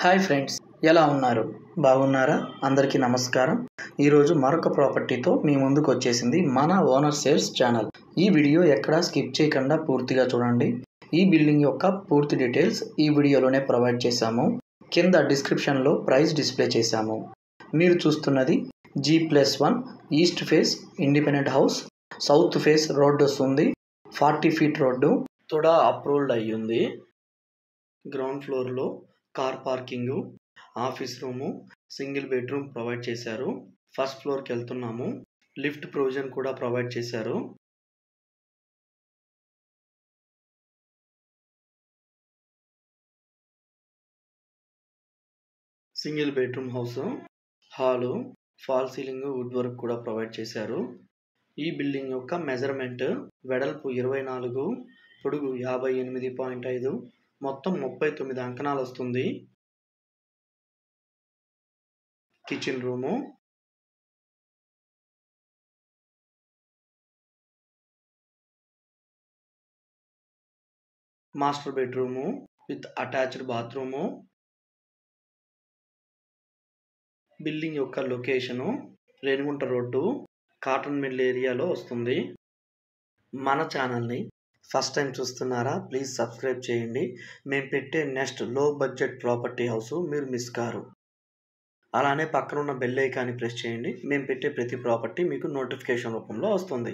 Hi friends, ఎలా ఉన్నారు? బాగున్నారా? అందరికీ నమస్కారం. ఈరోజు మరొక ప్రాపర్టీతో మీ ముందుకు వచ్చేసింది మన ఓనర్ సేల్స్ ఛానల్. ఈ వీడియో ఎక్కడా స్కిప్ చేయకుండా పూర్తిగా చూడండి. ఈ బిల్డింగ్ యొక్క పూర్తి డీటెయిల్స్ ఈ వీడియోలోనే ప్రొవైడ్ చేశాము. కింద డిస్క్రిప్షన్లో ప్రైస్ డిస్ప్లే చేశాము. మీరు చూస్తున్నది G+1 east face independent house. South face road వస్తుంది. 40 ఫీట్ రోడ్డు తుడా అప్రూవ్డ్ అయ్యింది. గ్రౌండ్ ఫ్లోర్లో car parking, office room, single bedroom provide చేశారు. ఫస్ట్ ఫ్లోర్కి వెళ్తున్నాము. లిఫ్ట్ ప్రొవిజన్ కూడా ప్రొవైడ్ చేశారు. Single bedroom house, hall, fall ceiling, wood work కూడా provide చేశారు. ఈ బిల్డింగ్ యొక్క మెజర్మెంట్ వెడల్పు 24, పొడుగు 58.5, మొత్తం 39 అంకణాలు వస్తుంది. Kitchen room, master bedroom with attached bathroom. Building యొక్క location Renigunta road, cotton mill ఏరియాలో వస్తుంది. మన ఛానల్ని ఫస్ట్ టైం చూస్తున్నారా? ప్లీజ్ సబ్స్క్రైబ్ చేయండి. మేము పెట్టే నెక్స్ట్ లో బడ్జెట్ ప్రాపర్టీ హౌస్ మీరు మిస్ కారు. అలానే పక్కనున్న బెల్ ఐకాన్ని ప్రెస్ చేయండి. మేము పెట్టే ప్రతి ప్రాపర్టీ మీకు నోటిఫికేషన్ రూపంలో వస్తుంది.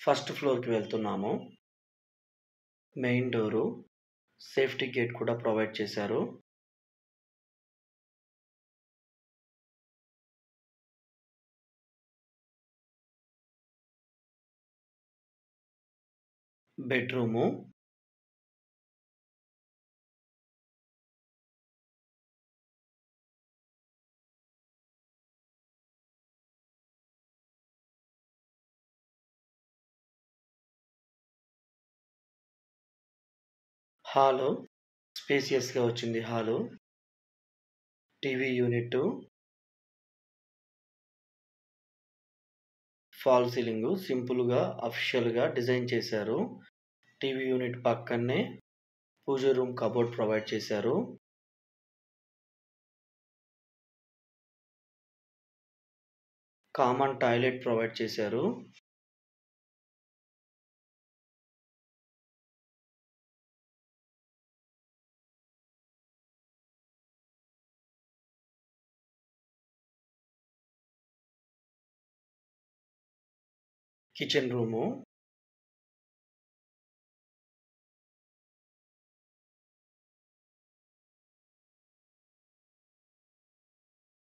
ఫస్ట్ ఫ్లోర్కి వెళ్తున్నాము. మెయిన్ డోరు, సేఫ్టీ గేట్ కూడా ప్రొవైడ్ చేశారు. బెడ్రూము, హాలు స్పేసియస్గా వచ్చింది. Hall, TV unit, fall ceiling సింపుల్గా అఫిషియల్గా డిజైన్ చేశారు. టీవీ యూనిట్ పక్కనే పూజ రూమ్ కబోర్డ్ ప్రొవైడ్ చేశారు. కామన్ టాయిలెట్ ప్రొవైడ్ చేశారు. కిచెన్ రూము,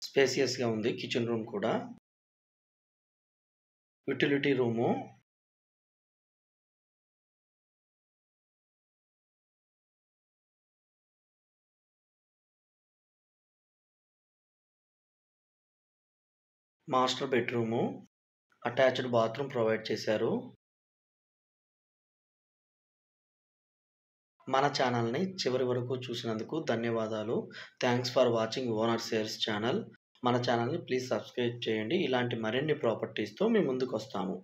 స్పేసియస్గా ఉంది. కిచెన్ రూమ్ కూడా. Utility room, master bedroom, attached bathroom provide చేశారు. మన ఛానల్ని చివరి వరకు చూసినందుకు ధన్యవాదాలు. Thanks for watching owner sales channel. మన ఛానల్ని ప్లీజ్ సబ్స్క్రైబ్ చేయండి. ఇలాంటి మరిన్ని ప్రాపర్టీస్తో మేము ముందుకు వస్తాము.